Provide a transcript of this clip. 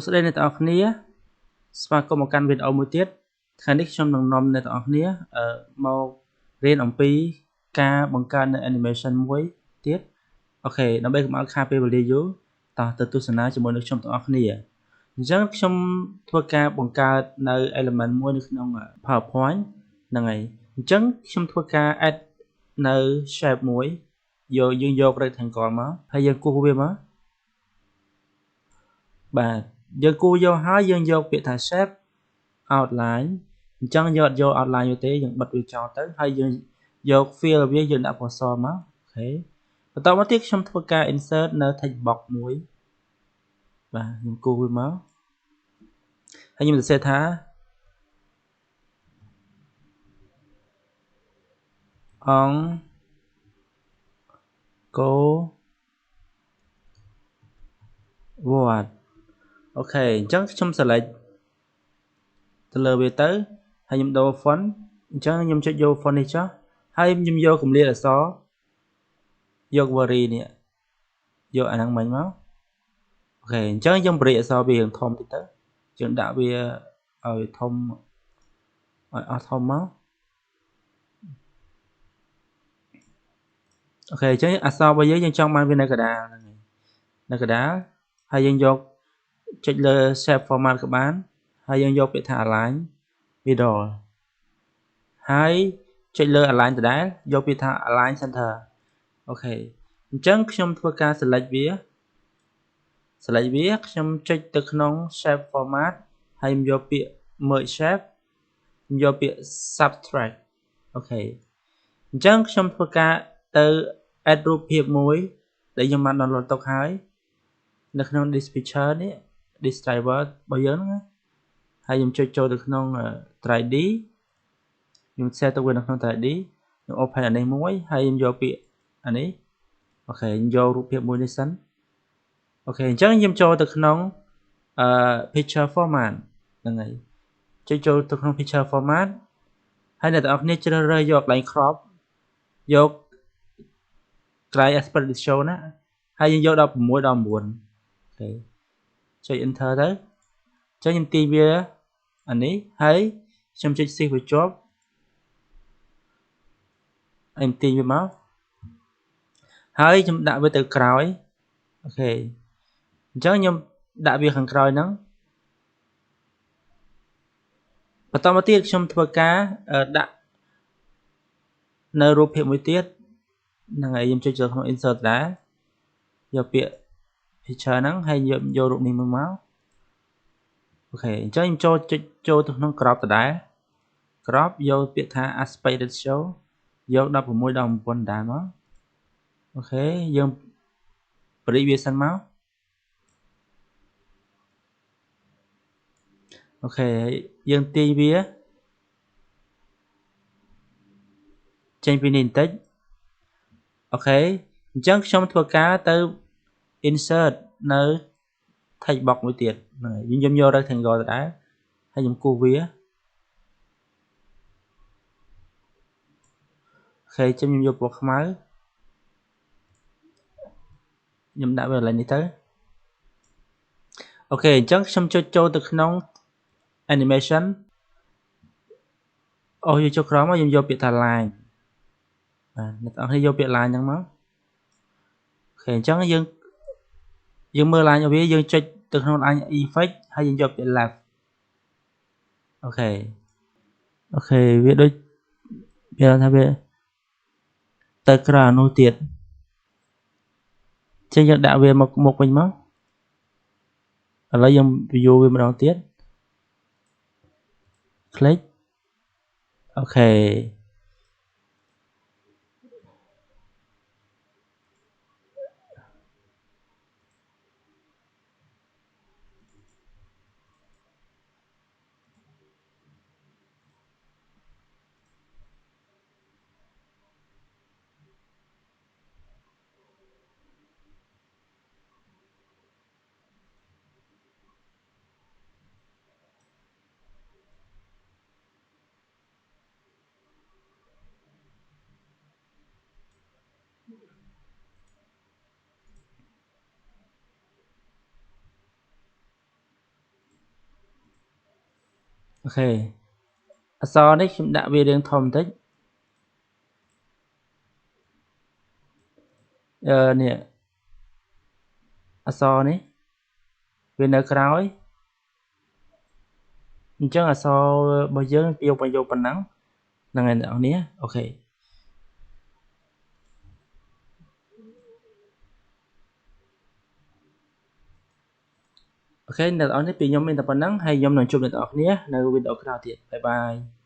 ស្ដីអ្នកទាំងអស់គ្នាស្វាគមន៍មកកាន់វីដេអូមួយទៀតថ្ងៃនេះខ្ញុំនឹងនាំអ្នកទាំងអស់គ្នាមករៀនអំពីការបង្កើតនៅ animation មួយទៀតអូខេដើម្បីកុំឲ្យខាតពេលវេលាយូរតោះទៅទស្សនាជាមួយនឹងខ្ញុំទាំងអស់គ្នាអញ្ចឹងខ្ញុំធ្វើការបង្កើតនៅ element មួយនៅក្នុង PowerPoint ហ្នឹងហើយអញ្ចឹងខ្ញុំធ្វើការ add នៅ shape មួយយើងយក rectangle មកហើយយើងគូសវាមកបាទយើងគូសយកហើយយើងយកពាក្យថា shape outline អញ្ចឹងយក outline យកទេយើងបិទវាចោលទៅហើយយើងយក fill វាយើងដាក់ពណ៌សមកអូខេបន្តមកទៀតខ្ញុំធ្វើការ insert នៅ text box មួយបាទខ្ញុំគូសវាមកហើយខ្ញុំសរសេរថាអង្គរវត្តអូខេអញ្ចឹងខ្ញុំ select ទៅលើវាទៅហើយខ្ញុំដូរ font អញ្ចឹងខ្ញុំចុចយក font នេះចុះហើយខ្ញុំយកគម្លាតអក្សរយក worry នេះយកអាហ្នឹងមិញមកអូខេអញ្ចឹងយើងបរិយអក្សរវាធំតិចទៅយើងដាក់វាឲ្យធំឲ្យអស់ធំមកអូខេអញ្ចឹងអក្សររបស់យើងចង់បានវានៅកណ្ដាលហ្នឹងនៅកណ្ដាលហើយយើងយកចុចលើ shape format ក៏បានហើយយើងយកពាក្យថា align middle ហើយចុចលើ align ដដែលយកពាក្យថា align center អូខេអញ្ចឹងខ្ញុំធ្វើការ select វាខ្ញុំចុចទៅក្នុង shape format ហើយខ្ញុំយកពាក្យ merge shape ខ្ញុំយកពាក្យ subtract អូខេអញ្ចឹងខ្ញុំធ្វើការទៅ add រូបភាពមួយដែលខ្ញុំបាន download ទុកហើយនៅក្នុង this picture នេះ this driver របស់យើងហ្នឹងហើយខ្ញុំចុចចូលទៅក្នុង 3D ខ្ញុំ set ទៅវានៅក្នុង 3D ខ្ញុំ open អានេះមួយហើយខ្ញុំយកពាក្យអានេះអូខេខ្ញុំយករូបភាពមួយនេះសិនអូខេអញ្ចឹងខ្ញុំចូលទៅក្នុងpicture format ហ្នឹងហើយចុចចូលទៅក្នុង picture format ហើយអ្នកទាំងអស់គ្នាជ្រើសរើសយកកន្លែង crop យកកន្លែង aspect ratio ណាហើយយើងយក16:9អូខេចុច enter ទៅអញ្ចឹងខ្ញុំទាញវាអានេះហើយខ្ញុំចុច shift វាជាប់ហើយខ្ញុំទាញវាមកហើយខ្ញុំដាក់វាទៅក្រោយអូខេអញ្ចឹងខ្ញុំដាក់វាខាងក្រោយហ្នឹងបន្តមកទៀតខ្ញុំធ្វើការដាក់នៅរូបភាពមួយទៀតហ្នឹងហើយខ្ញុំចុចចូលក្នុង insert ដែរយកពាក្យ picture ហ្នឹងហើយយករូបនេះមកអូខេអញ្ចឹងខ្ញុំចូលទៅក្នុង crop ដដែល crop យកពាក្យថា aspect ratio យក16:9ដែរមកអូខេយើងបរិយវាសិនមកអូខេយើងទាញវាចេញពីនេះបន្តិចអូខេអញ្ចឹងខ្ញុំធ្វើការទៅ insert នៅ text box មួយទៀតហ្នឹងហើយខ្ញុំយក rectangle ដដែលហើយខ្ញុំគូសវាអូខេខ្ញុំយកពណ៌ខ្មៅខ្ញុំដាក់វាកន្លែងនេះទៅអូខេអញ្ចឹងខ្ញុំចុចចូលទៅក្នុង animation អូយកចុចក្រោមមកខ្ញុំយកពាក្យថា line បាទអ្នកទាំងអស់គ្នាយកពាក្យ line ហ្នឹងមកអូខេអញ្ចឹងយើងមើល line របស់វាយើងចុចទៅក្នុង line effect ហើយយើងយកពាក្យ left អូខេវាដូចវាថាវាទៅក្រៅនោះទៀតអញ្ចឹងយើងដាក់វាមកវិញមកឥឡូវយើង view វាម្ដងទៀត click អូខេ អូខេអក្សរនេះខ្ញុំដាក់វារាងធំបន្តិចនេះអក្សរនេះវានៅក្រោយអញ្ចឹងអក្សររបស់យើងយកប៉ុណ្ណឹងហ្នឹងហើយអ្នកនរគ្នាអូខេអូខេអ្នកនរគ្នាពីខ្ញុំមានតែប៉ុណ្ណឹងហើយខ្ញុំនឹងជួបអ្នកនរគ្នានៅវីដេអូក្រោយទៀតបាយបាយ